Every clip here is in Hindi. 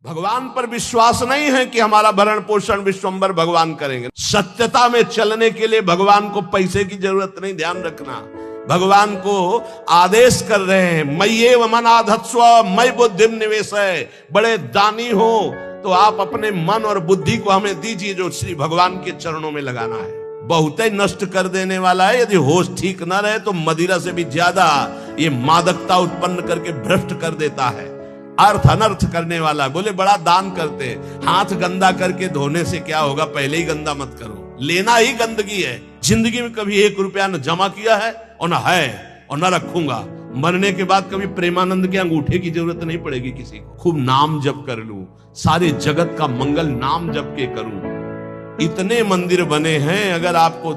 भगवान पर विश्वास नहीं है कि हमारा भरण पोषण विश्वंभर भगवान करेंगे। सत्यता में चलने के लिए भगवान को पैसे की जरूरत नहीं, ध्यान रखना। भगवान को आदेश कर रहे हैं, मय्येव मनाधत्स्व मयि बुद्धिम निवेशय। बड़े दानी हो तो आप अपने मन और बुद्धि को हमें दीजिए, जो श्री भगवान के चरणों में लगाना है। बहुत ही नष्ट कर देने वाला है। यदि होश ठीक न रहे तो मदिरा से भी ज्यादा ये मादकता उत्पन्न करके भ्रष्ट कर देता है। अर्थ अनर्थ करने वाला। बोले बड़ा दान करते, हाथ गंदा करके धोने से क्या होगा, पहले ही गंदा मत करो। लेना ही गंदगी है। जिंदगी में कभी 1 रुपया न जमा किया है और न है और न रखूंगा। मरने के बाद कभी प्रेमानंद के अंगूठे की जरूरत नहीं पड़ेगी किसी को। खूब नाम जप कर लूं, सारे जगत का मंगल नाम जप के करूं। इतने मंदिर बने हैं, अगर आपको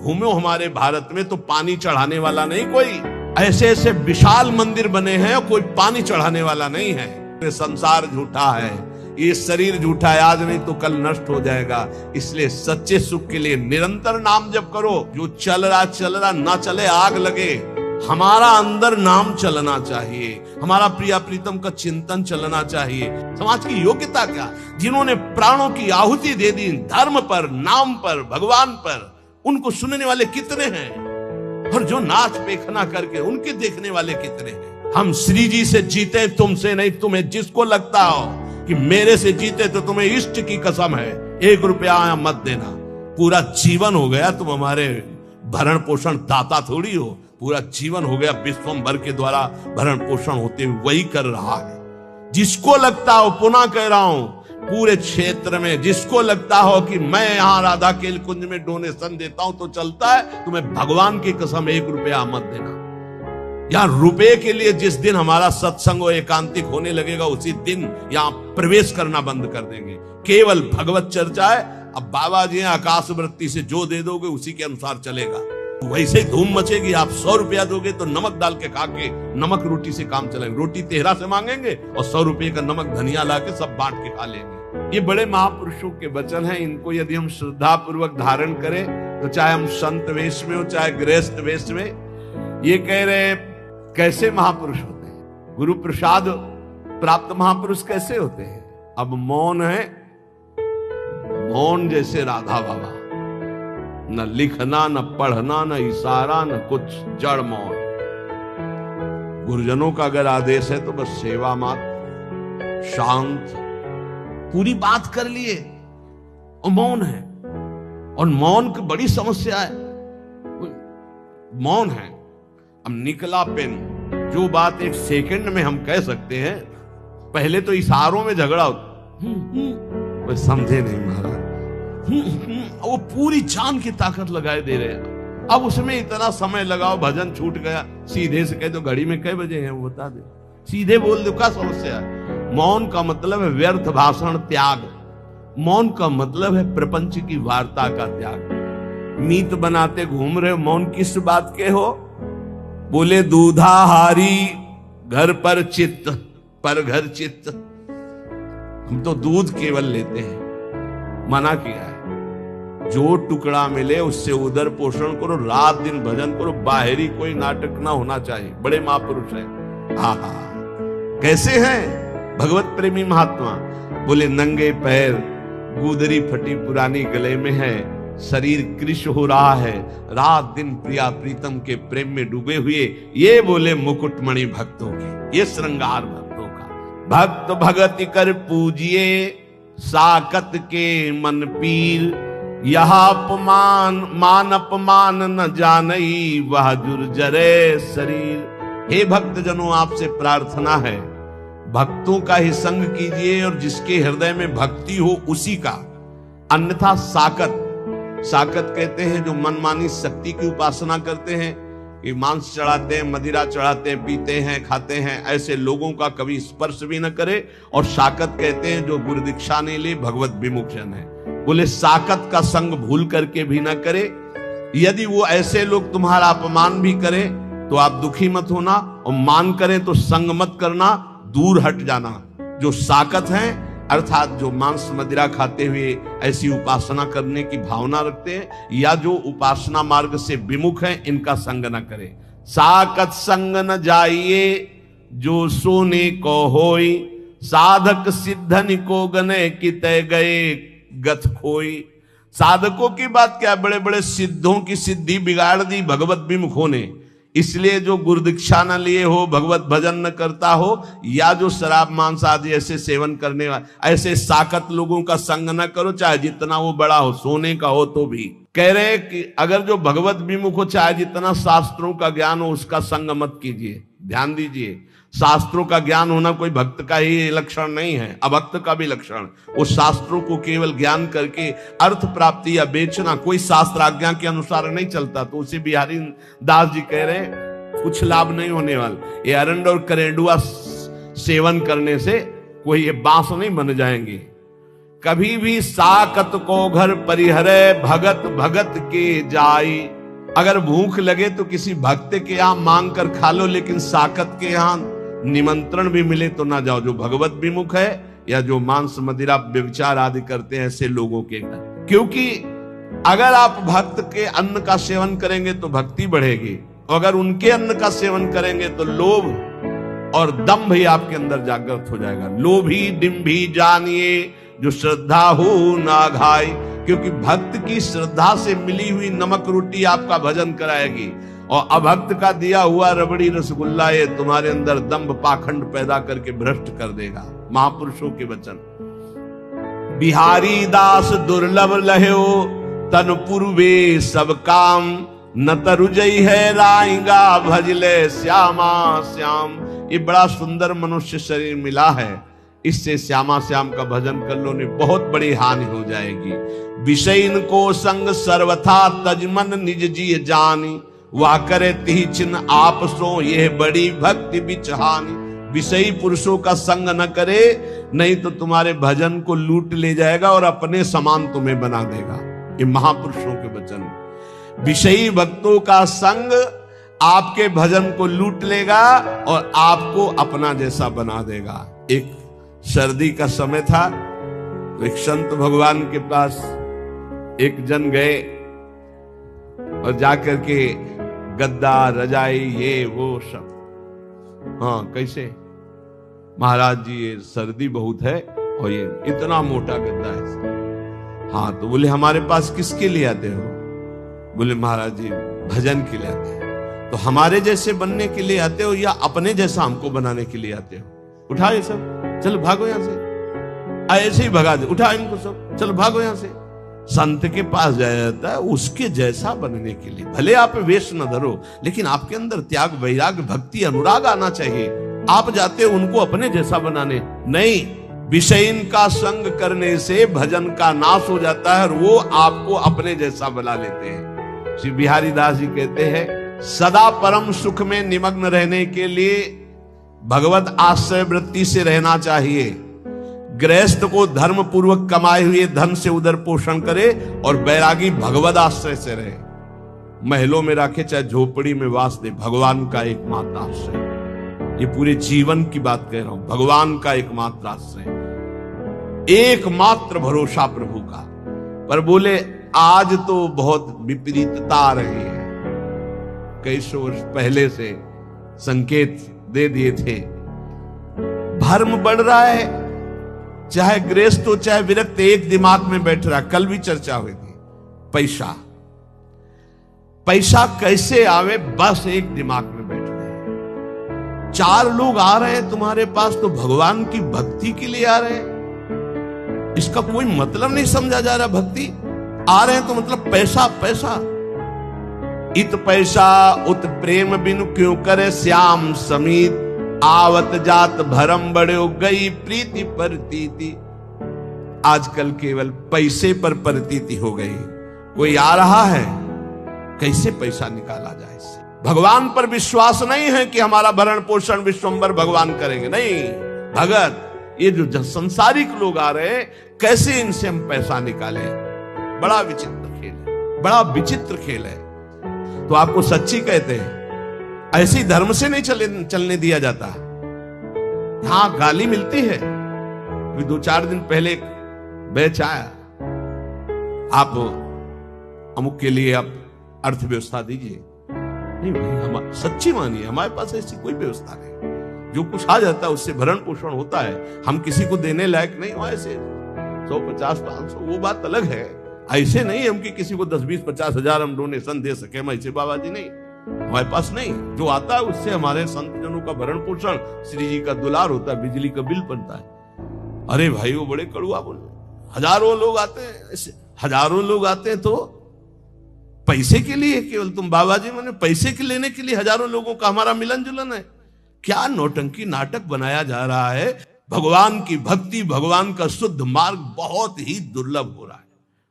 घूमो हमारे भारत में तो पानी चढ़ाने वाला नहीं कोई। ऐसे ऐसे विशाल मंदिर बने हैं, कोई पानी चढ़ाने वाला नहीं है। संसार झूठा है, ये शरीर झूठा है, आज नहीं तो कल नष्ट हो जाएगा। इसलिए सच्चे सुख के लिए निरंतर नाम जप करो। जो चल रहा ना चले, आग लगे। हमारा अंदर नाम चलना चाहिए, हमारा प्रिया प्रीतम का चिंतन चलना चाहिए। समाज की योग्यता क्या? जिन्होंने प्राणों की आहुति दे दी धर्म पर, नाम पर, भगवान पर, उनको सुनने वाले कितने हैं? और जो नाच पेखना करके उनके देखने वाले कितने हैं? हम श्री जी से जीते, तुमसे नहीं। तुम्हें जिसको लगता हो कि मेरे से जीते तो तुम्हें इष्ट की कसम है, 1 रुपया मत देना। पूरा जीवन हो गया तुम हमारे भरण पोषण दाता थोड़ी हो। पूरा जीवन हो गया विश्वंभर के द्वारा भरण पोषण होते हुए वही कर रहा है। जिसको लगता हो, पुनः कह रहा हूं, पूरे क्षेत्र में जिसको लगता हो कि मैं यहां राधा केल कुंज में डोनेशन देता हूं तो चलता है, तुम्हें भगवान की कसम 1 रुपया मत देना। यहां रुपए के लिए जिस दिन हमारा सत्संग और एकांतिक होने लगेगा, उसी दिन यहां प्रवेश करना बंद कर देंगे। केवल भगवत चर्चा है। अब बाबा जी आकाश वृत्ति से जो दे दोगे उसी के अनुसार चलेगा। वैसे ही धूम मचेगी। आप 100 रुपया दोगे तो नमक डाल के खा के नमक रोटी से काम चलेंगे। रोटी तेहरा से मांगेंगे और 100 रुपये का नमक धनिया ला के सब बांट के खा लेंगे। ये बड़े महापुरुषों के वचन हैं। इनको यदि हम श्रद्धा पूर्वक धारण करें तो चाहे हम संत वेश में हो चाहे गृहस्थ वेश में, ये कह रहे कैसे महापुरुष होते हैं, गुरु प्रसाद प्राप्त महापुरुष कैसे होते हैं। अब मौन है, मौन जैसे राधा बाबा, न लिखना न पढ़ना न इशारा न कुछ, जड़ मौन। गुरुजनों का अगर आदेश है तो बस सेवा मात्र, शांत, पूरी बात कर लिए और मौन है। और मौन की बड़ी समस्या है, मौन है। अब निकला पेन, जो बात 1 सेकंड में हम कह सकते हैं, पहले तो इशारों में झगड़ा होता। वो समझे नहीं महाराज, वो पूरी जान की ताकत लगाए दे रहे हैं। अब उसमें इतना समय लगाओ, भजन छूट गया, सीधे से कह दो घड़ी में कै बजे हैं वो बता दे, सीधे बोल दो, क्या समस्या है। मौन का मतलब है व्यर्थ भाषण त्याग। मौन का मतलब है प्रपंच की वार्ता का त्याग। मीत बनाते घूम रहे हो, मौन किस बात के हो? बोले दूधाहारी घर पर चित्त, पर घर चित्त। हम तो दूध केवल लेते हैं। मना किया है, जो टुकड़ा मिले उससे उदर पोषण करो, रात दिन भजन करो, बाहरी कोई नाटक ना होना चाहिए। बड़े महापुरुष हैं। आहा, कैसे हैं भगवत प्रेमी महात्मा। बोले नंगे पैर, गुदरी फटी पुरानी गले में है, शरीर कृश हो रहा है, रात दिन प्रिया प्रीतम के प्रेम में डूबे हुए। ये बोले मुकुटमणि भक्तों के, ये श्रृंगार भक्तों का। भक्त भगति कर पूजिए, साकत के मन पीर। यह अपमान मान अपमान न जानई, वह जुर्जरे शरीर। हे भक्त जनों, आपसे प्रार्थना है, भक्तों का ही संग कीजिए और जिसके हृदय में भक्ति हो उसी का। अन्यथा साकत, साकत कहते हैं जो मनमानी शक्ति की उपासना करते हैं, ये मांस चढ़ाते हैं, मदिरा चढ़ाते हैं, पीते हैं, खाते हैं, ऐसे लोगों का कभी स्पर्श भी न करे। और साकत कहते हैं जो गुरु दीक्षा नहीं ले, भगवत विमुख जन है। बोले साकत का संग भूल करके भी न करे। यदि वो ऐसे लोग तुम्हारा अपमान भी करें तो आप दुखी मत होना, और मान करें तो संग मत करना, दूर हट जाना। जो साकत हैं अर्थात जो मांस मदिरा खाते हुए ऐसी उपासना करने की भावना रखते हैं, या जो उपासना मार्ग से विमुख हैं, इनका संग न करें। साकत संग न जाइए, जो सोने को होई, साधक सिद्धनि को गने कि तय गए गथ खोई। साधकों की बात क्या, बड़े बड़े सिद्धों की सिद्धि बिगाड़ दी भगवत विमुखों ने। इसलिए जो गुरुदीक्षा न लिए हो, भगवत भजन न करता हो, या जो शराब मांस आदि ऐसे सेवन करने वाले, ऐसे साकत लोगों का संग न करो, चाहे जितना वो बड़ा हो, सोने का हो तो भी। कह रहे हैं कि अगर जो भगवत विमुख हो, चाहे जितना शास्त्रों का ज्ञान हो, उसका संग मत कीजिए। ध्यान दीजिए, शास्त्रों का ज्ञान होना कोई भक्त का ही लक्षण नहीं है, अभक्त का भी लक्षण। वो शास्त्रों को केवल ज्ञान करके अर्थ प्राप्ति या बेचना कोई शास्त्र आज्ञा के अनुसार नहीं चलता। तो उसे बिहारी दास जी कह रहे हैं कुछ लाभ नहीं होने वाला। ये अरंड और करेंडुआ सेवन करने से कोई ये बांस नहीं बन जाएंगे। कभी भी साकत को घर परिहरे भगत भगत के जाई। अगर भूख लगे तो किसी भक्त के यहां मांग कर खा लो, लेकिन साकत के यहां निमंत्रण भी मिले तो ना जाओ। जो भगवत विमुख है या जो मांस मदिरा व्यभिचार आदि करते हैं ऐसे लोगों के घर। क्योंकि अगर आप भक्त के अन्न का सेवन करेंगे तो भक्ति बढ़ेगी, अगर उनके अन्न का सेवन करेंगे तो लोभ और दंभ ही आपके अंदर जागृत हो जाएगा। लोभी डिम्भी जानिए जो श्रद्धा हो ना घाई। क्योंकि भक्त की श्रद्धा से मिली हुई नमक रोटी आपका भजन कराएगी, और अभक्त का दिया हुआ रबड़ी रसगुल्ला ये तुम्हारे अंदर दंभ पाखंड पैदा करके भ्रष्ट कर देगा। महापुरुषों के वचन। बिहारी दास दुर्लभ लह्यो तन पूर्वे सब काम, न तरुजई है राइंगा भजले श्यामा श्याम। ये बड़ा सुंदर मनुष्य शरीर मिला है, इससे श्यामा श्याम का भजन कर लो, नहीं बहुत बड़ी हानि हो जाएगी। विषयन को संग सर्वथा तजमन निज जी जानी, वाह करे तिहि चिन्ह आप सो ये बड़ी भक्ति बिचहानी। विषयी पुरुषों का संग न करे, नहीं तो तुम्हारे भजन को लूट ले जाएगा और अपने समान तुम्हें बना देगा। ये महापुरुषों के वचन। विषयी भक्तों का संग आपके भजन को लूट लेगा और आपको अपना जैसा बना देगा। एक सर्दी का समय था तो एक संत भगवान के पास एक जन गए और जाकर के गद्दा रजाई ये वो सब, हाँ कैसे महाराज जी ये सर्दी बहुत है और ये इतना मोटा गद्दा है। हाँ तो बोले हमारे पास किसके लिए आते हो? बोले महाराज जी भजन के लिए आते हैं। तो हमारे जैसे बनने के लिए आते हो या अपने जैसा हमको बनाने के लिए आते हो? उठा ये सब, चलो भागो यहां से। ऐसे ही भगा दे, उठा इनको सब, चलो भागो यहां से। संत के पास जाया जाता है उसके जैसा बनने के लिए। भले आप वेश न धरो, लेकिन आपके अंदर त्याग वैराग्य भक्ति अनुराग आना चाहिए। आप जाते हो उनको अपने जैसा बनाने, नहीं। विषयन का संग करने से भजन का नाश हो जाता है और वो आपको अपने जैसा बना लेते हैं। श्री बिहारी दास जी कहते हैं सदा परम सुख में निमग्न रहने के लिए भगवत आश्रय वृत्ति से रहना चाहिए। गृहस्थ को धर्म पूर्वक कमाए हुए धन से उदर पोषण करे और बैरागी भगवत आश्रय से रहे। महलों में रखे चाहे झोपड़ी में वास दे, भगवान का एकमात्र आश्रय। ये पूरे जीवन की बात कह रहा हूं, भगवान का एकमात्र आश्रय, एकमात्र भरोसा प्रभु का। पर बोले आज तो बहुत विपरीतता आ रही है। कई सौ वर्ष पहले से संकेत दे दिए थे। भ्रम बढ़ रहा है, चाहे गृहस्थ हो चाहे विरक्त, एक दिमाग में बैठ रहा। कल भी चर्चा हुई थी, पैसा पैसा कैसे आवे, बस एक दिमाग में बैठ रहे। चार लोग आ रहे हैं तुम्हारे पास तो भगवान की भक्ति के लिए आ रहे हैं, इसका कोई मतलब नहीं समझा जा रहा। भक्ति आ रहे हैं तो मतलब पैसा पैसा। इत पैसा उत प्रेम बिनु क्यों करे श्याम समीत, आवत जात भरम बड़े गई प्रीति परतीति। आजकल केवल पैसे पर परतीति हो गई। कोई आ रहा है, कैसे पैसा निकाला जाए इससे। भगवान पर विश्वास नहीं है कि हमारा भरण पोषण विश्वंभर भगवान करेंगे, नहीं। भगत ये जो संसारिक लोग आ रहे हैं, कैसे इनसे हम पैसा निकालें। बड़ा विचित्र खेल है, बड़ा विचित्र खेल है। तो आपको सच्ची कहते हैं, ऐसी धर्म से नहीं चलने दिया जाता। यहां गाली मिलती है। अभी 2-4 दिन पहले एक बैच आया, आप अमुक के लिए आप अर्थव्यवस्था दीजिए। नहीं भाई, हम सच्ची मानिए, हमारे पास ऐसी कोई व्यवस्था नहीं। जो कुछ आ जाता है उससे भरण पोषण होता है। हम किसी को देने लायक नहीं हो ऐसे 100-50-500, वो बात अलग है। ऐसे नहीं हम कि किसी को 10-20-50 हजार हम डोनेशन दे सके, हम ऐसे बाबा जी नहीं, हमारे पास नहीं। जो आता है उससे हमारे संत जनों का भरण पोषण, श्री जी का दुलार होता है, बिजली का बिल बनता है। अरे भाई वो बड़े कड़ुआ बोले, हजारों लोग आते हैं ऐसे, हजारों लोग आते हैं तो पैसे के लिए केवल, तुम बाबा जी मैंने पैसे के लेने के लिए हजारों लोगों का हमारा मिलन जुलन है। क्या नौटंकी नाटक बनाया जा रहा है। भगवान की भक्ति, भगवान का शुद्ध मार्ग बहुत ही दुर्लभ हो रहा है,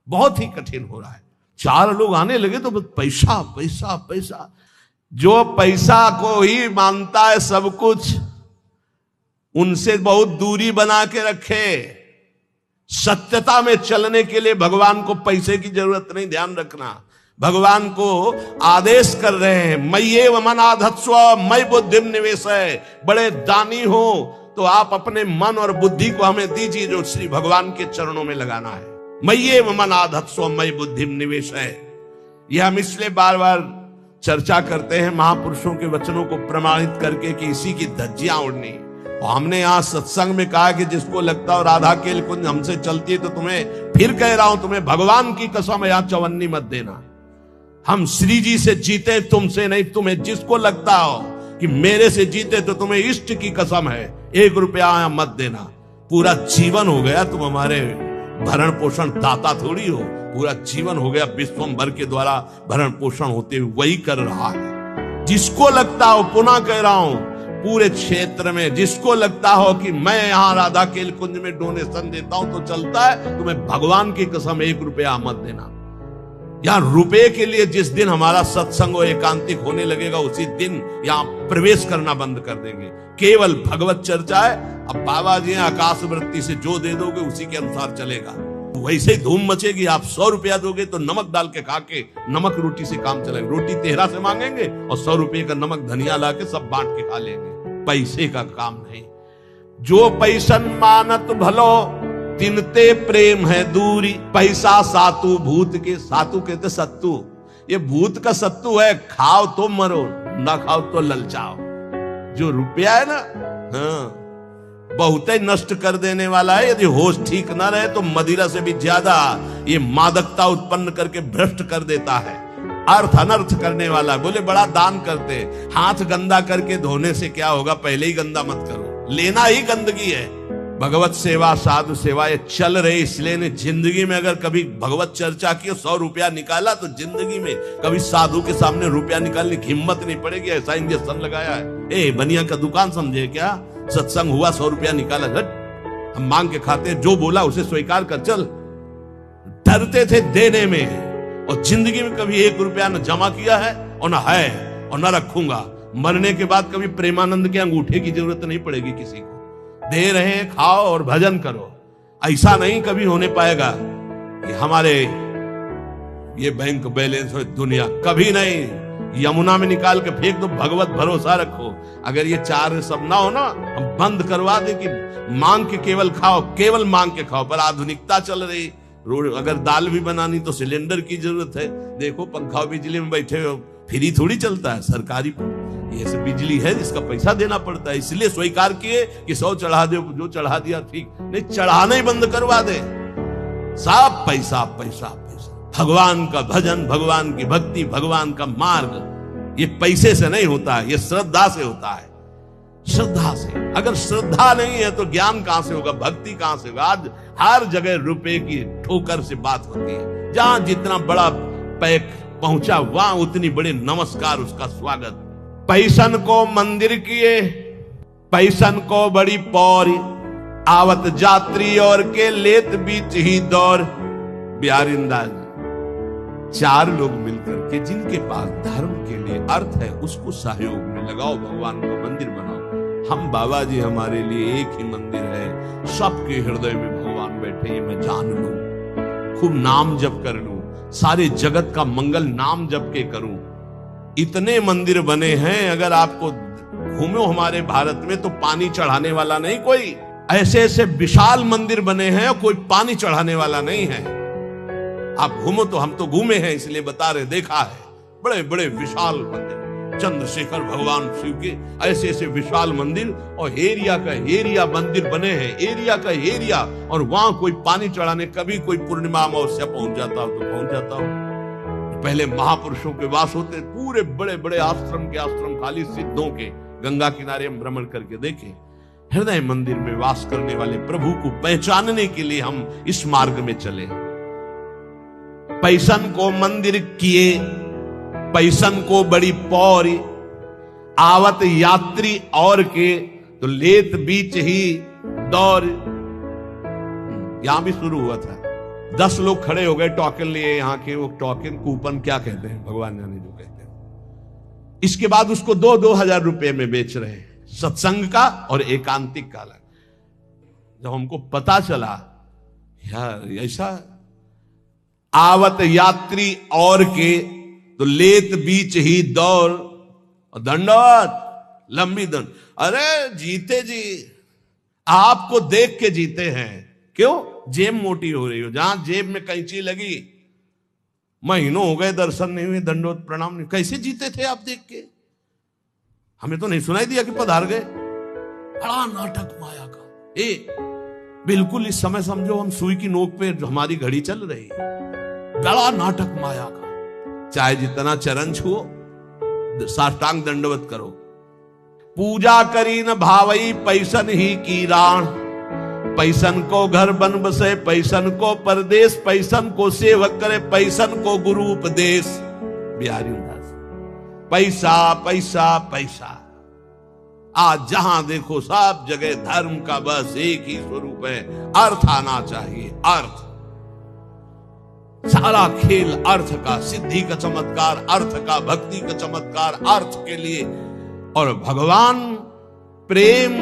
बहुत ही कठिन हो रहा है। 4 लोग आने लगे तो बस पैसा पैसा पैसा। जो पैसा को ही मानता है सब कुछ, उनसे बहुत दूरी बना के रखे। सत्यता में चलने के लिए भगवान को पैसे की जरूरत नहीं, ध्यान रखना। भगवान को आदेश कर रहे हैं, मय्येव मनाधत्स्व मयि बुद्धिम निवेशय। बड़े दानी हो तो आप अपने मन और बुद्धि को हमें दीजिए, जो श्री भगवान के चरणों में लगाना है। मय्येव मनाधत्स्व मयि बुद्धिम निवेशय। यह हम इसलिए बार बार चर्चा करते हैं महापुरुषों के वचनों को प्रमाणित करके कि इसी की धज्जियां उड़नी। और हमने यहां सत्संग में कहा कि जिसको लगता हो राधा केल कुंज हमसे चलती है तो तुम्हें फिर कह रहा हूं, तुम्हें भगवान की कसम यहां चवन्नी मत देना। हम श्री जी से जीते, तुमसे नहीं। तुम्हें जिसको लगता हो कि मेरे से जीते तो तुम्हें इष्ट की कसम है, 1 रुपया मत देना। पूरा जीवन हो गया तुम हमारे भरण पोषण दाता थोड़ी हो, पूरा जीवन हो गया विश्वम्भर के द्वारा भरण पोषण होते हुए वही कर रहा है। जिसको लगता हो, पुनः कह रहा हूं, पूरे क्षेत्र में जिसको लगता हो कि मैं यहां राधा केल कुंज में डोनेशन देता हूं तो चलता है, तुम्हें भगवान की कसम 1 रुपया मत देना। यहां रुपए के लिए जिस दिन हमारा सत्संग और एकांतिक होने लगेगा उसी दिन यहां प्रवेश करना बंद कर देंगे। केवल भगवत चर्चा है। अब बाबा जी आकाश वृत्ति से जो दे दोगे उसी के अनुसार चलेगा। वैसे ही धूम मचेगी। आप 100 रुपया दोगे तो नमक डाल के खा के नमक रोटी से काम चलेगा। रोटी 13 से मांगेंगे और 100 रुपये का नमक धनिया ला के सब बांट के खा लेंगे। पैसे का काम नहीं। जो पैसन मानत भलो तिनते प्रेम है दूरी। पैसा सातु भूत के, सातु कहते सत्तू, ये भूत का सत्तू है। खाओ तो मरो, ना खाओ तो ललचाओ। जो रुपया है ना, हाँ, बहुत ही नष्ट कर देने वाला है। यदि होश ठीक ना रहे तो मदिरा से भी ज्यादा ये मादकता उत्पन्न करके भ्रष्ट कर देता है। अर्थ अनर्थ करने वाला। बोले बड़ा दान करते, हाथ गंदा करके धोने से क्या होगा, पहले ही गंदा मत करो। लेना ही गंदगी है। भगवत सेवा, साधु सेवा ये चल रही, इसलिए ने जिंदगी में अगर कभी भगवत चर्चा की 100 रुपया निकाला तो जिंदगी में कभी साधु के सामने रुपया निकालने की हिम्मत नहीं पड़ेगी। ऐसा इंजेक्शन लगाया है। बनिया का दुकान समझे क्या? सत्संग हुआ, 100 रुपया निकाला, हम मांग के खाते, जो बोला उसे स्वीकार कर चल। डरते थे देने में, और जिंदगी में कभी 1 रुपया न जमा किया है और न है और न रखूंगा। मरने के बाद कभी प्रेमानंद के अंगूठे की जरूरत नहीं पड़ेगी किसी को। दे रहे हैं, खाओ और भजन करो। ऐसा नहीं कभी होने पाएगा कि हमारे ये बैंक बैलेंस हो, दुनिया कभी नहीं। यमुना में निकाल के फेंक दो, भगवत भरोसा रखो। अगर ये 4 सब ना हो ना, हम बंद करवा दे कि मांग के केवल खाओ, केवल मांग के खाओ। पर आधुनिकता चल रही, अगर दाल भी बनानी तो सिलेंडर की जरूरत है। देखो पंखा बिजली में बैठे हो, फ्री थोड़ी चलता है। सरकारी ये सब बिजली है जिसका पैसा देना पड़ता है। इसलिए स्वीकार किए कि 100 चढ़ा दे, जो चढ़ा दिया ठीक, नहीं चढ़ाना ही बंद करवा दे। सब पैसा पैसा पैसा। भगवान का भजन, भगवान की भक्ति, भगवान का मार्ग ये पैसे से नहीं होता है, ये श्रद्धा से होता है। श्रद्धा से। अगर श्रद्धा नहीं है तो ज्ञान कहां से होगा, भक्ति कहां से होगा? आज हर जगह रुपए की ठोकर से बात होती है। जहां जितना बड़ा पैक पहुंचा वहां उतनी बड़े नमस्कार, उसका स्वागत। पैसन को मंदिर किए, पैसन को बड़ी पौरी, आवत जात्री और के लेत बीच ही दौर। बिहारिंदा 4 लोग मिलकर के जिनके पास धर्म के लिए अर्थ है उसको सहयोग में लगाओ, भगवान का मंदिर बनाओ। हम बाबा जी हमारे लिए एक ही मंदिर है। सबके हृदय में भगवान बैठे, मैं जान लूं, खूब नाम जप कर लूं, सारे जगत का मंगल नाम जप के करूं। इतने मंदिर बने हैं, अगर आपको घूमो हमारे भारत में तो पानी चढ़ाने वाला नहीं कोई। ऐसे ऐसे विशाल मंदिर बने हैं और कोई पानी चढ़ाने वाला नहीं है। आप घूमो तो, हम तो घूमे हैं इसलिए बता रहे, देखा है बड़े बड़े विशाल मंदिर। चंद्रशेखर भगवान शिव के ऐसे ऐसे विशाल मंदिर, और एरिया का एरिया मंदिर बने हैं, एरिया का एरिया, और वहां कोई पानी चढ़ाने कभी कोई पूर्णिमा अमावस्या पहुंच जाता हो तो पहुंच जाता हो। पहले महापुरुषों के वास होते, पूरे बड़े बड़े आश्रम के आश्रम खाली सिद्धों के, गंगा किनारे हम भ्रमण करके देखे। हृदय मंदिर में वास करने वाले प्रभु को पहचानने के लिए हम इस मार्ग में चले। पैसन को मंदिर किए, पैसन को बड़ी पौरी, आवत यात्री और के तो लेत बीच ही दौर। यहां भी शुरू हुआ था, 10 लोग खड़े हो गए टोकन लिए, यहां के वो टोकन कूपन क्या कहते हैं भगवान जाने जो कहते हैं। इसके बाद उसको 2-2 हजार रुपए में बेच रहे हैं, सत्संग का और एकांतिक का अलग। जब हमको पता चला यार ऐसा, आवत यात्री और के तो लेत बीच ही दौड़, और दंडवत लंबी दंड। अरे जीते जी आपको देख के जीते हैं, क्यों? जेब मोटी हो रही हो, जहां जेब में कैंची लगी, महीनों हो गए दर्शन नहीं हुए, दंडवत प्रणाम नहीं, कैसे जीते थे आप देख के? हमें तो नहीं सुनाई दिया कि पधार गए। बड़ा नाटक माया का। बिल्कुल इस समय समझो हम सुई की नोक पे हमारी घड़ी चल रही है। बड़ा नाटक माया का। चाहे जितना चरण छुओ, साष्टांग दंडवत करो। पूजा करी न भावई पैसन ही की राण, पैसन को घर बन बसे, पैसन को परदेश, पैसन को सेवक करे, पैसन को गुरु उपदेश। बिहारी उदास, पैसा पैसा पैसा। आज जहां देखो सब जगह धर्म का बस एक ही स्वरूप है, अर्थ आना चाहिए। अर्थ, सारा खेल अर्थ का, सिद्धि का चमत्कार अर्थ का, भक्ति का चमत्कार अर्थ के लिए। और भगवान प्रेम,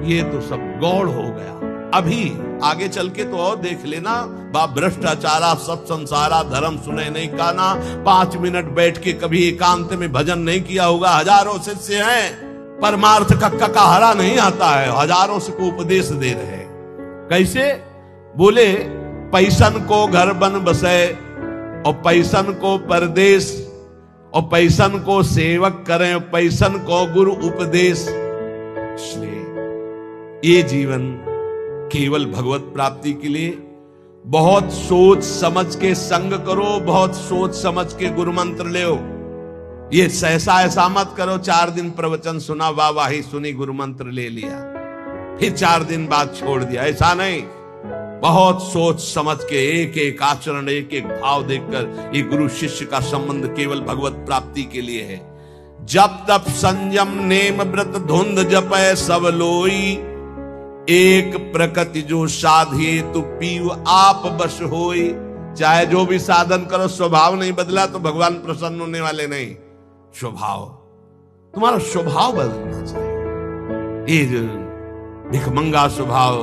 ये तो सब गौड़ हो गया। अभी आगे चल के तो और देख लेना, बाप भ्रष्टाचारा सब संसारा, धर्म सुने नहीं काना, 5 मिनट बैठ के कभी एकांत में भजन नहीं किया होगा। हजारों शिष्य हैं, परमार्थ का ककाहरा नहीं आता है, हजारों से को उपदेश दे रहे। कैसे? बोले पैसन को घर बन बसे, और पैसन को परदेश, और पैसन को सेवक करें, और पैसन को गुरु उपदेश। इसलिए ये जीवन केवल भगवत प्राप्ति के लिए बहुत सोच समझ के संग करो, बहुत सोच समझ के गुरु मंत्र ले। ये सहसा ऐसा मत करो, 4 दिन प्रवचन सुना, वाह वाही सुनी, गुरु मंत्र ले लिया, फिर 4 दिन बाद छोड़ दिया। ऐसा नहीं, बहुत सोच समझ के एक एक आचरण, एक एक भाव देखकर ये गुरु शिष्य का संबंध केवल भगवत प्राप्ति के लिए है। जब तब संयम नेम व्रत धुंध जपै सब लोई, एक प्रकृति जो साधिए तो पीव आप बस होई। चाहे जो भी साधन करो, स्वभाव नहीं बदला तो भगवान प्रसन्न होने वाले नहीं। स्वभाव, तुम्हारा स्वभाव बदलना चाहिए। ये जो भिखमंगा स्वभाव,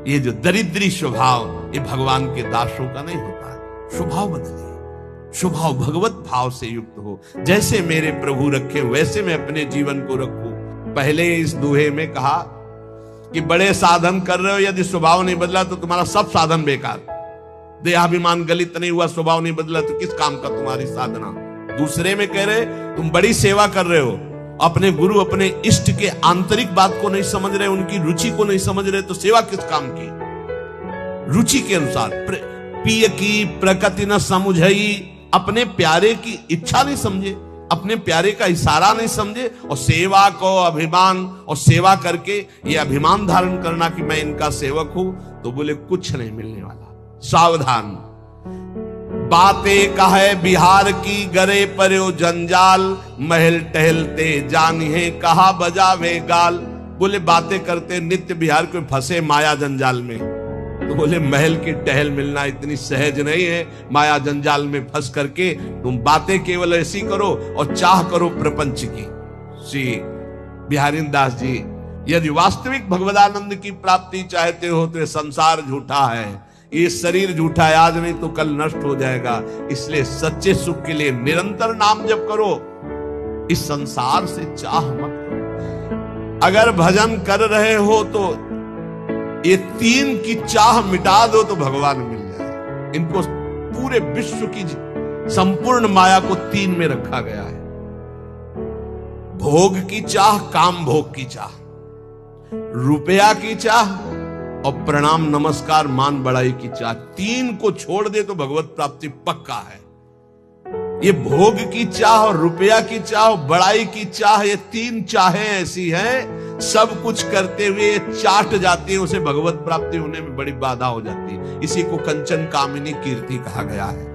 ये जो दरिद्री स्वभाव, ये भगवान के दासों का नहीं होता। स्वभाव बदलिए, स्वभाव भगवत भाव से युक्त हो। जैसे मेरे प्रभु रखे वैसे मैं अपने जीवन को रखूं। पहले इस दोहे में कहा कि बड़े साधन कर रहे हो, यदि स्वभाव नहीं बदला तो तुम्हारा सब साधन बेकार। देहाभिमान गलित नहीं हुआ, स्वभाव नहीं बदला तो किस काम का तुम्हारी साधना। दूसरे में कह रहे तुम बड़ी सेवा कर रहे हो, अपने गुरु अपने इष्ट के आंतरिक बात को नहीं समझ रहे, उनकी रुचि को नहीं समझ रहे, तो सेवा किस काम की? रुचि के अनुसार। प्रिय की प्रकृति न समझई, अपने प्यारे की इच्छा नहीं समझे, अपने प्यारे का इशारा नहीं समझे, और सेवा को अभिमान, और सेवा करके ये अभिमान धारण करना कि मैं इनका सेवक हूं, तो बोले कुछ नहीं मिलने वाला। सावधान, बातें कहे बिहार की, गरे पर्यो जंजाल, महल टहलते जानिए कहा बजावे गाल। बोले बातें करते नित्य बिहार को फंसे माया जंजाल में, तो बोले महल की टहल मिलना इतनी सहज नहीं है। माया जंजाल में फंस करके तुम बातें केवल ऐसी करो और चाह करो प्रपंच की। श्री बिहारी दास जी, यदि वास्तविक भगवदानंद की प्राप्ति चाहते हो तो ये संसार झूठा है, ये शरीर झूठा है, आज नहीं तो कल नष्ट हो जाएगा। इसलिए सच्चे सुख के लिए निरंतर नाम जप करो, इस संसार से चाह मत करो। अगर भजन कर रहे हो तो ये 3 की चाह मिटा दो तो भगवान मिल जाए। इनको पूरे विश्व की संपूर्ण माया को 3 में रखा गया है। भोग की चाह, काम भोग की चाह, रुपया की चाह और प्रणाम नमस्कार मान बड़ाई की चाह, तीन को छोड़ दे तो भगवत प्राप्ति पक्का है। ये भोग की चाह और रुपया की चाह और बड़ाई की चाह, ये तीन चाहें ऐसी हैं, सब कुछ करते हुए चाट जाती है, उसे भगवत प्राप्ति होने में बड़ी बाधा हो जाती है। इसी को कंचन कामिनी कीर्ति कहा गया है।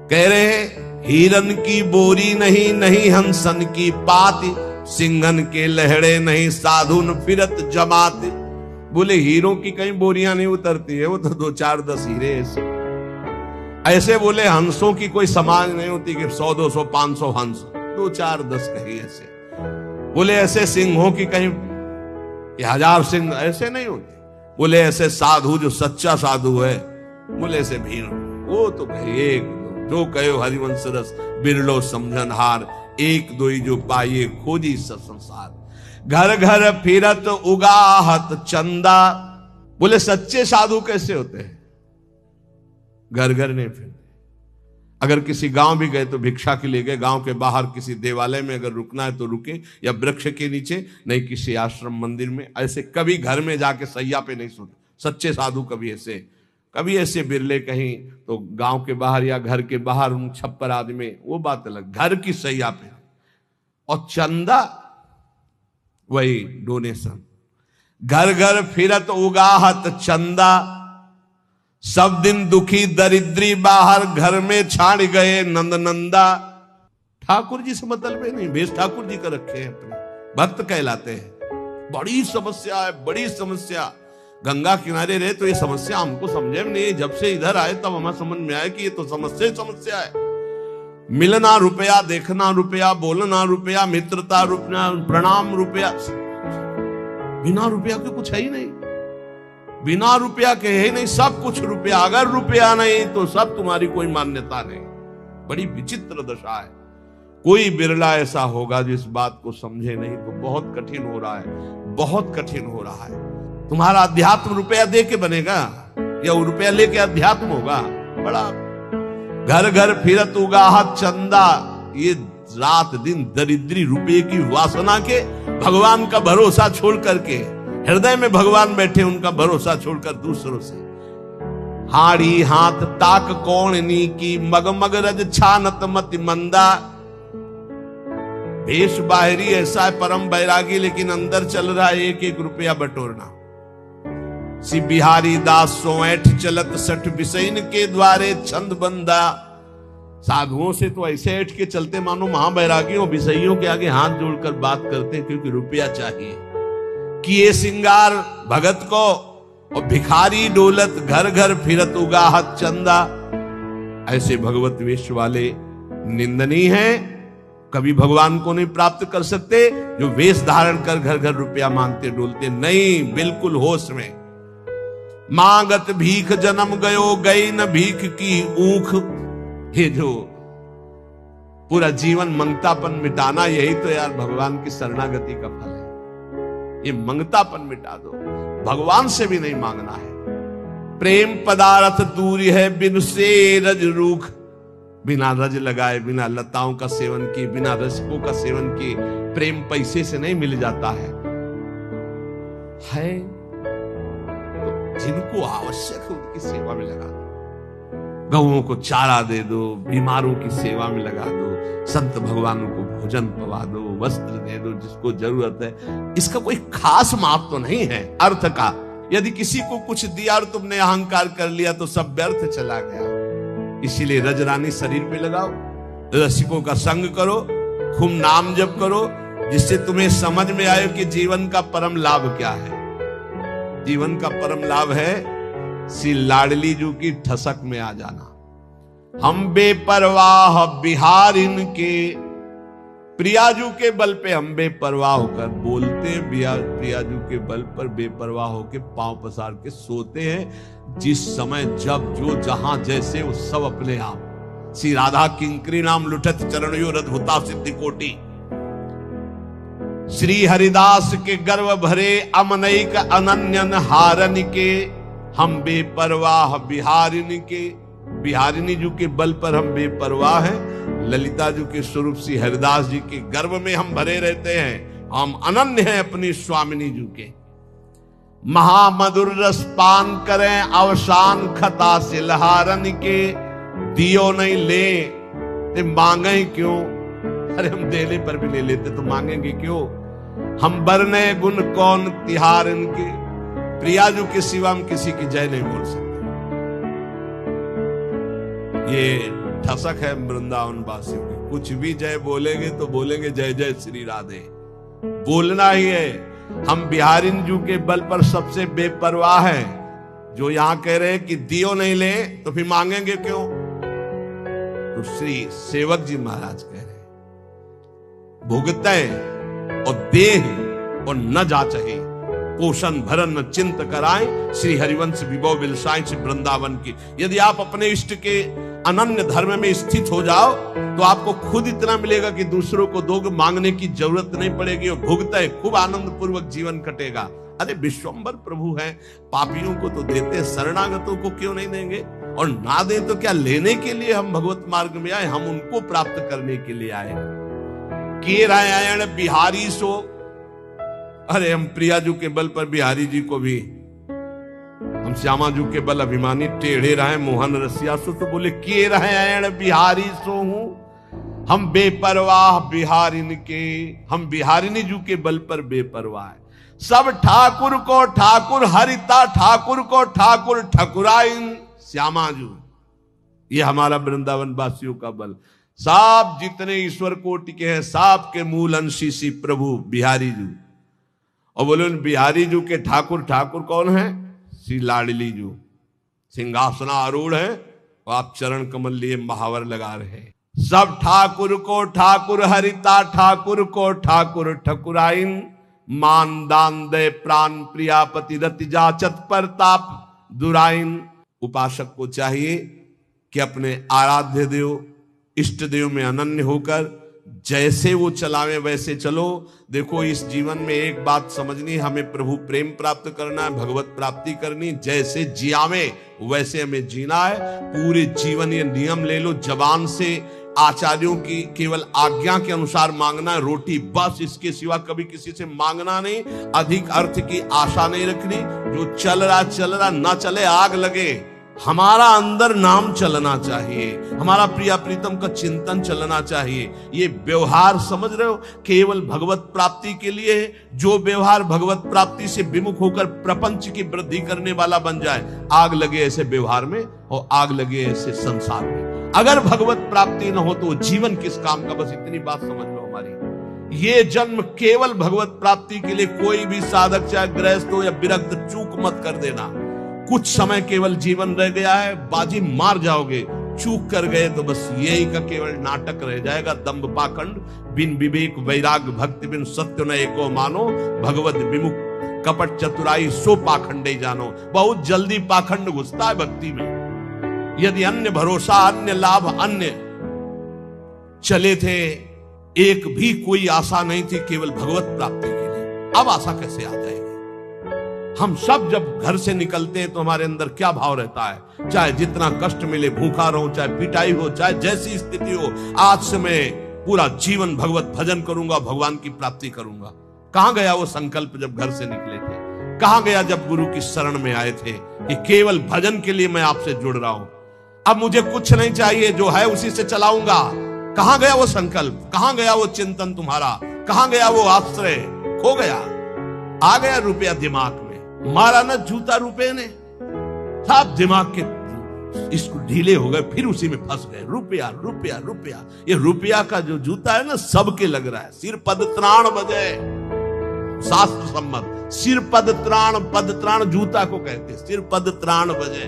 कह रहे हैं हिरन की बोरी नहीं, नहीं हंसन की पाती, सिंघन के लहड़े नहीं, साधुन फिरत जमाते। बोले हीरों की कहीं बोरियां नहीं उतरती है, वो तो 2 4 10 हीरे ऐसे। बोले हंसों की कोई समाज नहीं होती कि 100 200 500 हंस, 2 4 10 कहीं ऐसे। बोले ऐसे सिंहों की कहीं 1000 सिंह ऐसे नहीं होते। बोले ऐसे साधु जो सच्चा साधु है, बोले ऐसे भीड़, वो तो कहीं एक जो कहो हरिवंश रस बिरलो समझनहार, एक दोई जो पाइए खोजी संसार। घर घर फिरत उगाहत चंदा। बोले सच्चे साधु कैसे होते हैं? घर घर नहीं फिरते। अगर किसी गांव भी गए तो भिक्षा के लिए गए, गांव के बाहर किसी देवालय में अगर रुकना है तो रुके, या वृक्ष के नीचे, नहीं किसी आश्रम मंदिर में। ऐसे कभी घर में जाके सैया पे नहीं सोते सच्चे साधु। कभी ऐसे बिरले कहीं तो गांव के बाहर या घर के बाहर उन छप्पर आदि में, वो बात अलग। घर की सैया पे और चंदा वही डोनेशन। घर घर फिरत उगाहत चंदा, सब दिन दुखी दरिद्री बाहर, घर में छाड़ गए नंद नंदा। ठाकुर जी से मतलब नहीं, भेष ठाकुर जी का रखे हैं, अपने भक्त कहलाते हैं। बड़ी समस्या है, बड़ी समस्या। गंगा किनारे रहे तो ये समस्या हमको समझे में नहीं, जब से इधर आए तब हमें समझ में आया कि ये तो समस्या है। मिलना रुपया, देखना रुपया, बोलना रुपया, मित्रता रुपया, प्रणाम रुपया। बिना रुपया के कुछ है ही नहीं, बिना रुपया के है ही नहीं, सब कुछ रुपया। अगर रुपया नहीं तो सब तुम्हारी कोई मान्यता नहीं। बड़ी विचित्र दशा है। कोई बिरला ऐसा होगा जो इस बात को समझे नहीं, तो बहुत कठिन हो रहा है, बहुत कठिन हो रहा है। तुम्हारा अध्यात्म रुपया दे के बनेगा या रुपया लेके अध्यात्म होगा? बड़ा घर घर फिरत उगाहत चंदा, ये रात दिन दरिद्री रुपये की वासना के भगवान का भरोसा छोड़ करके, हृदय में भगवान बैठे उनका भरोसा छोड़कर दूसरों से। हाड़ी हाथ ताक कौन नी की, मगमग रज छानत मति मंदा। भेष बाहरी ऐसा है परम बैरागी, लेकिन अंदर चल रहा है 1 रुपया बटोरना। सी बिहारी दास सो ऐठ चलत सठ बिसैन के द्वारे छंद बंदा। साधुओं से तो ऐसे ऐठ के चलते मानो महाबैरागियों बिसैयों के आगे हाथ जोड़कर बात करते हैं, क्योंकि रुपया चाहिए। किए सिंगार भगत को और भिखारी डोलत, घर घर फिरत उगाहत चंदा। ऐसे भगवत वेश वाले निंदनीय हैं, कभी भगवान को नहीं प्राप्त कर सकते। जो वेश धारण कर घर घर रुपया मांगते डोलते नहीं, बिल्कुल होश में। मांगत भीख जन्म गयो, गई न भीख की ऊख। ये जो पूरा जीवन मंगतापन मिटाना, यही तो यार भगवान की शरणागति का फल है। ये मंगतापन मिटा दो, भगवान से भी नहीं मांगना है। प्रेम पदार्थ दूरी है बिन से रज रूख। बिना रज लगाए, बिना लताओं का सेवन किए, बिना रसकों का सेवन किए प्रेम पैसे से नहीं मिल जाता है। तो जिनको आवश्यक है उनकी सेवा में लगा दो, गौओं को चारा दे दो, बीमारों की सेवा में लगा दो, संत भगवानों को भोजन पवा दो, वस्त्र दे दो जिसको जरूरत है। इसका कोई खास माप तो नहीं है अर्थ का। यदि किसी को कुछ दिया और तुमने अहंकार कर लिया तो सब व्यर्थ चला गया। इसीलिए रजरानी शरीर पे लगाओ, रसिकों का संग करो, खूब नाम जप करो, जिससे तुम्हें समझ में आए कि जीवन का परम लाभ क्या है। जीवन का परम लाभ है सी लाडली जू की ठसक में आ जाना। हम बेपरवाह बिहारिन के, प्रियाजू के बल पे हम बेपरवाह होकर बोलते हैं, प्रियाजू के बल पर बेपरवाह होकर पांव पसार के सोते हैं। जिस समय जब जो जहां जैसे वो सब अपने आप। श्री राधा किंकरी नाम लुठत चरणयो रद्भुता सिद्धि कोटि। श्री हरिदास के गर्व भरे अमनैक अनन्यन हारन के, हम बेपरवाह बिहारिनी के। बिहारिनी जू के बल पर हम बेपरवाह हैं, ललिता जी के स्वरूप श्री हरिदास जी के गर्भ में हम भरे रहते हैं। हम अनन्य हैं अपनी स्वामिनी जी के। महामधुर रस पान करें अवसान खता से लहारन के, दियो नहीं ले ते मांगे क्यों। अरे हम देने पर भी ले लेते तो मांगेंगे क्यों। हम बरने गुण कौन तिहार इनके, प्रियाजू के सिवा हम किसी की जय नहीं बोल सकते। ये ठसक है वृंदावन वासियों की। कुछ भी जय बोलेंगे तो बोलेंगे जय जय श्री राधे, बोलना ही है। हम बिहारिन जू के बल पर सबसे बेपरवाह हैं, जो यहां कह रहे हैं कि दियो नहीं ले तो फिर मांगेंगे क्यों। तो श्री सेवक जी महाराज कह रहे हैं भुगतें और देह और न जाचहे, पोषण भरन न चिंत कराएं, श्री हरिवंश विभव विलसाएं श्री वृंदावन की। यदि आप अपने इष्ट के अनन्य धर्म में स्थित हो जाओ तो आपको खुद इतना मिलेगा कि दूसरों को दोगे, मांगने की जरूरत नहीं पड़ेगी और भुगते खूब आनंद पूर्वक जीवन कटेगा। अरे विश्वंभर प्रभु हैं, पापियों को तो देते, शरणागतों को क्यों नहीं देंगे। और ना दे तो क्या लेने के लिए हम भगवत मार्ग में आए, हम उनको प्राप्त करने के लिए आए। के रायण बिहारी सो, अरे हम प्रियाजू के बल पर बिहारी जी को भी, हम श्यामाजू के बल अभिमानी टेढ़े रहे मोहन रसिया सो, तो बोले के रायण बिहारी सो हूं। हम बेपरवाह बिहारिन के, हम बिहारिनी जू के बल पर बेपरवाह है। सब ठाकुर को ठाकुर हरिता, ठाकुर को ठाकुर ठकुराइन श्यामाजू। ये हमारा वृंदावन वासियों का बल। सब जितने ईश्वर कोटि के हैं, सब के मूल अंशी श्री प्रभु बिहारी जू। और बोले बिहारी जू के ठाकुर, ठाकुर कौन है? श्री लाडली जू सिंहासना आरूढ़ है और आप चरण कमल लिए महावर लगा रहे हैं। सब ठाकुर को ठाकुर हरिता, ठाकुर को ठाकुर ठकुराइन, मान दान दे प्राण प्रियापति रति जाचत परताप दुराइन। उपासक को चाहिए कि अपने आराध्य देव इष्ट देव में अनन्य होकर जैसे वो चलावे वैसे चलो। देखो इस जीवन में एक बात समझनी, हमें प्रभु प्रेम प्राप्त करना है, भगवत प्राप्ति करनी। जैसे जियावे वैसे हमें जीना है। पूरे जीवन ये नियम ले लो, जबान से आचार्यों की केवल आज्ञा के अनुसार मांगना है, रोटी बस, इसके सिवा कभी किसी से मांगना नहीं। अधिक अर्थ की आशा नहीं रखनी। जो चल रहा ना चले, आग लगे। हमारा अंदर नाम चलना चाहिए, हमारा प्रिया प्रीतम का चिंतन चलना चाहिए। ये व्यवहार समझ रहे हो, केवल भगवत प्राप्ति के लिए। जो व्यवहार भगवत प्राप्ति से विमुख होकर प्रपंच की वृद्धि करने वाला बन जाए, आग लगे ऐसे व्यवहार में और आग लगे ऐसे संसार में। अगर भगवत प्राप्ति न हो तो जीवन किस काम का। बस इतनी बात समझ लो हमारी। ये जन्म केवल भगवत प्राप्ति के लिए। कोई भी साधक चाहे गृहस्थ हो या विरक्त, चूक मत कर देना। कुछ समय केवल जीवन रह गया है, बाजी मार जाओगे। चूक कर गए तो बस यही का केवल नाटक रह जाएगा। दंभ पाखंड बिन विवेक वैराग भक्ति बिन सत्य न एको मानो, भगवत विमुख कपट चतुराई सो पाखंडे जानो। बहुत जल्दी पाखंड घुसता है भक्ति में। यदि अन्य भरोसा, अन्य लाभ, अन्य चले थे, एक भी कोई आशा नहीं थी केवल भगवत प्राप्ति के लिए। अब आशा कैसे आ जाएगी। हम सब जब घर से निकलते हैं तो हमारे अंदर क्या भाव रहता है? चाहे जितना कष्ट मिले, भूखा रहूं, चाहे पिटाई हो, चाहे जैसी स्थिति हो, आज से मैं पूरा जीवन भगवत भजन करूंगा, भगवान की प्राप्ति करूंगा। कहां गया वो संकल्प जब घर से निकले थे? कहां गया जब गुरु की शरण में आए थे कि केवल भजन के लिए मैं आपसे जुड़ रहा हूं, अब मुझे कुछ नहीं चाहिए, जो है उसी से चलाऊंगा। कहां गया वो संकल्प? कहां गया वो चिंतन तुम्हारा? कहां गया वो आश्रय? खो गया। आ गया रुपया दिमाग में, मारा ना जूता रुपये ने, सब दिमाग के इसको ढीले हो गए, फिर उसी में फंस गए। रुपया रुपया रुपया। ये रुपया का जो जूता है ना, सबके लग रहा है। सिर पद त्राण बजे, शास्त्र सम्मत सिर पद त्राण जूता को कहते, सिर पद त्राण बजे।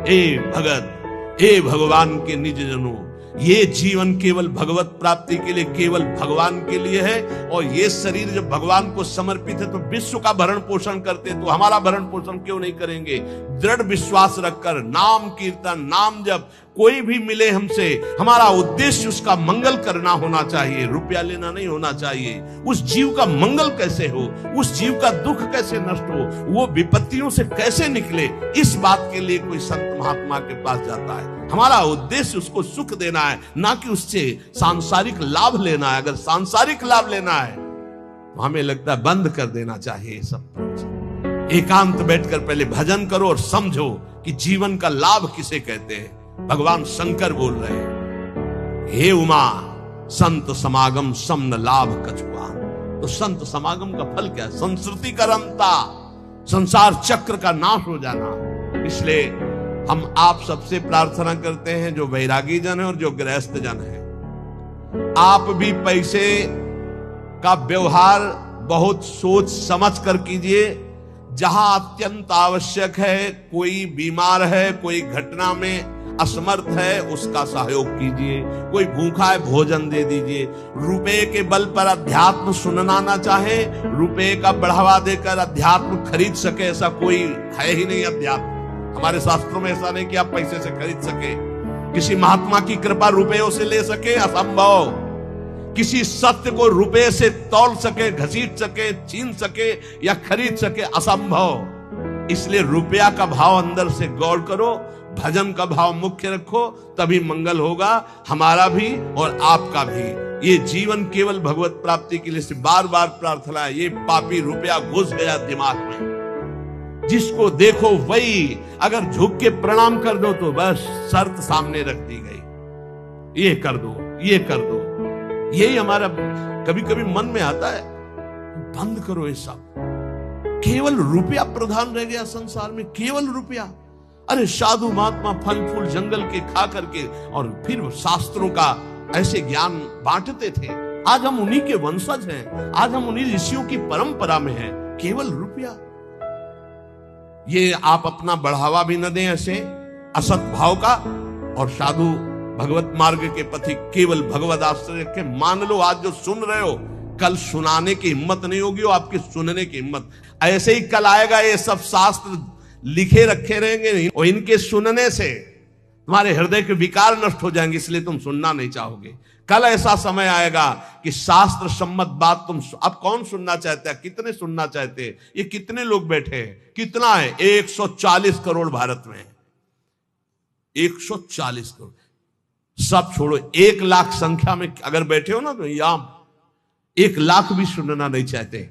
ए भगत, ए भगवान के निज जनों, ये जीवन केवल भगवत प्राप्ति के लिए, केवल भगवान के लिए है। और ये शरीर जब भगवान को समर्पित है तो विश्व का भरण पोषण करते, तो हमारा भरण पोषण क्यों नहीं करेंगे? दृढ़ विश्वास रखकर नाम कीर्तन, नाम जब कोई भी मिले हमसे, हमारा उद्देश्य उसका मंगल करना होना चाहिए, रुपया लेना नहीं होना चाहिए। उस जीव का मंगल कैसे हो, उस जीव का दुख कैसे नष्ट हो, वो विपत्तियों से कैसे निकले, इस बात के लिए कोई संत महात्मा के पास जाता है। हमारा उद्देश्य उसको सुख देना है, ना कि उससे सांसारिक लाभ लेना है। अगर सांसारिक लाभ लेना है तो हमें लगता है बंद कर देना चाहिए सब। एकांत बैठकर पहले भजन करो और समझो कि जीवन का लाभ किसे कहते हैं। भगवान शंकर बोल रहे हैं, हे उमा संत समागम समन लाभ कछुआ। तो संत समागम का फल क्या है? संस्कृति का रमता, संसार चक्र का नाश हो जाना। इसलिए हम आप सबसे प्रार्थना करते हैं, जो वैरागी जन है और जो गृहस्थ जन है, आप भी पैसे का व्यवहार बहुत सोच समझ कर कीजिए। जहां अत्यंत आवश्यक है, कोई बीमार है, कोई घटना में असमर्थ है, उसका सहयोग कीजिए। कोई भूखा है, भोजन दे दीजिए। रुपए के बल पर अध्यात्म सुनना ना चाहे, रुपए का बढ़ावा देकर अध्यात्म खरीद सके, ऐसा कोई है ही नहीं। अध्यात्म हमारे शास्त्रों में ऐसा नहीं कि आप पैसे से खरीद सके। किसी महात्मा की कृपा रुपयों से ले सके, असंभव। किसी सत्य को रुपए से तौल सके, घसीट सके, छीन सके या खरीद सके, असंभव। इसलिए रुपया का भाव अंदर से गौर करो, भजन का भाव मुख्य रखो, तभी मंगल होगा, हमारा भी और आपका भी। ये जीवन केवल भगवत प्राप्ति के लिए से बार बार प्रार्थना है। ये पापी रुपया घुस गया दिमाग में, जिसको देखो वही अगर झुक के प्रणाम कर दो तो बस शर्त सामने रख दी गई, ये कर दो, ये कर दो। यही हमारा कभी कभी मन में आता है, बंद करो ये सब। केवल रुपया प्रधान रह गया संसार में, केवल रुपया। अरे साधु महात्मा फल फूल जंगल के खा करके और फिर शास्त्रों का ऐसे ज्ञान बांटते थे। आज हम उन्हीं के वंशज हैं, आज हम उन्हीं ऋषियों की परंपरा में हैं। केवल रुपया, ये आप अपना बढ़ावा भी न दें ऐसे असत भाव का, और साधु भगवत मार्ग के पथि केवल भगवत आश्रय रखें। मान लो आज जो सुन रहे हो, कल सुनाने की हिम्मत नहीं होगी और आपकी सुनने की हिम्मत। ऐसे ही कल आएगा, ये सब शास्त्र लिखे रखे रहेंगे नहीं, और इनके सुनने से तुम्हारे हृदय के विकार नष्ट हो जाएंगे, इसलिए तुम सुनना नहीं चाहोगे। कल ऐसा समय आएगा कि शास्त्र सम्मत बात तुम अब कौन सुनना चाहता है, कितने सुनना चाहते हैं? ये कितने लोग बैठे हैं? कितना है? 140 करोड़ भारत में, 140 करोड़। सब छोड़ो, 1 लाख संख्या में अगर बैठे हो ना, तो यहां 1 लाख भी सुनना नहीं चाहते।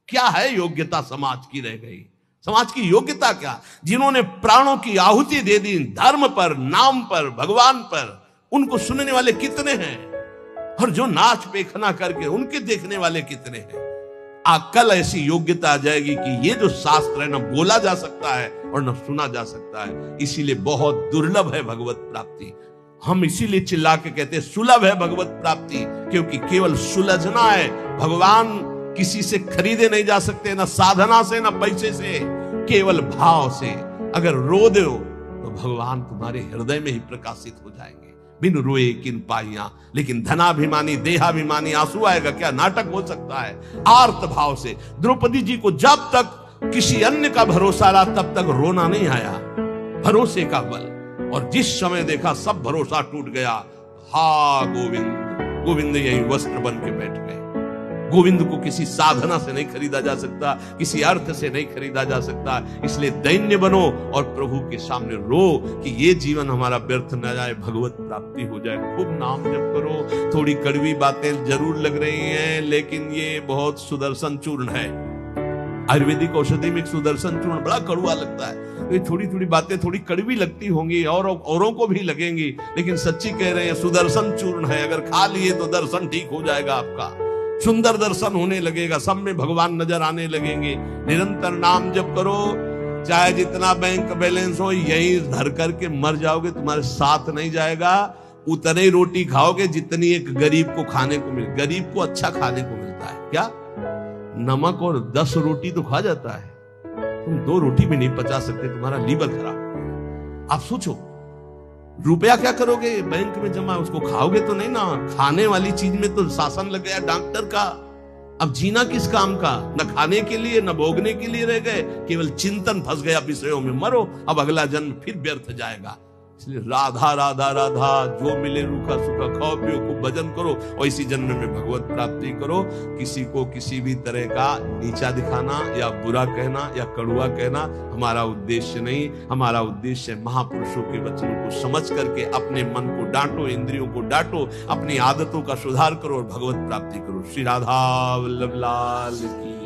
क्या है योग्यता समाज की रह गई? समाज की योग्यता क्या? जिन्होंने प्राणों की आहुति दे दी धर्म पर, नाम पर, भगवान पर, उनको सुनने वाले कितने हैं? और जो नाच पेखना करके उनके देखने वाले कितने हैं? कल ऐसी योग्यता आ जाएगी कि ये जो शास्त्र है ना बोला जा सकता है और न सुना जा सकता है। इसीलिए बहुत दुर्लभ है भगवत प्राप्ति। हम इसीलिए चिल्ला के कहते हैं सुलभ है भगवत प्राप्ति, क्योंकि केवल सुलझना है। भगवान किसी से खरीदे नहीं जा सकते, ना साधना से, ना पैसे से, केवल भाव से। अगर रो दो तो भगवान तुम्हारे हृदय में ही प्रकाशित हो जाएंगे। बिन रोए किन पाइयां, लेकिन धनाभिमानी देहाभिमानी आंसू आएगा क्या? नाटक हो सकता है। आर्त भाव से द्रौपदी जी को जब तक किसी अन्य का भरोसा रहा तब तक रोना नहीं आया, भरोसे का बल। और जिस समय देखा सब भरोसा टूट गया, हा गोविंद, गोविंद यही वस्त्र बन के बैठ गए। गोविंद को किसी साधना से नहीं खरीदा जा सकता, किसी अर्थ से नहीं खरीदा जा सकता। इसलिए दैन्य बनो और प्रभु के सामने रो कि ये जीवन हमारा व्यर्थ न जाए, भगवत प्राप्ति हो जाए। खूब नाम जप करो। थोड़ी कड़वी बातें जरूर लग रही हैं, लेकिन ये बहुत सुदर्शन चूर्ण है। आयुर्वेदिक औषधि में एक सुदर्शन चूर्ण बड़ा कड़वा लगता है। ये थोड़ी थोड़ी बातें थोड़ी कड़वी लगती होंगी और औरों को भी लगेंगी, लेकिन सच्ची कह रहे हैं सुदर्शन चूर्ण है। अगर खा लिए तो दर्शन ठीक हो जाएगा आपका, सुंदर दर्शन होने लगेगा, सब में भगवान नजर आने लगेंगे। निरंतर नाम जप करो, चाहे जितना बैंक बैलेंस हो, यही धर करके मर जाओगे, तुम्हारे साथ नहीं जाएगा। उतने ही रोटी खाओगे जितनी एक गरीब को खाने को मिले। गरीब को अच्छा खाने को मिलता है क्या? नमक और 10 रोटी तो खा जाता है, तुम 2 रोटी भी नहीं पचा सकते, तुम्हारा लीवर खराब। आप सोचो, रुपया क्या करोगे? बैंक में जमा, उसको खाओगे तो नहीं ना। खाने वाली चीज में तो शासन लग गया डॉक्टर का। अब जीना किस काम का? न खाने के लिए न भोगने के लिए रह गए, केवल चिंतन फंस गया विषयों में। मरो, अब अगला जन्म फिर व्यर्थ जाएगा। इसलिए राधा राधा राधा, जो मिले रूखा सूखा खाओ पियो, खूब भजन करो और इसी जन्म में भगवत प्राप्ति करो। किसी को किसी भी तरह का नीचा दिखाना या बुरा कहना या कड़ुआ कहना हमारा उद्देश्य नहीं। हमारा उद्देश्य महापुरुषों के वचनों को समझ करके अपने मन को डांटो, इंद्रियों को डांटो, अपनी आदतों का सुधार करो और भगवत प्राप्ति करो। श्री राधा वल्लभ लाल की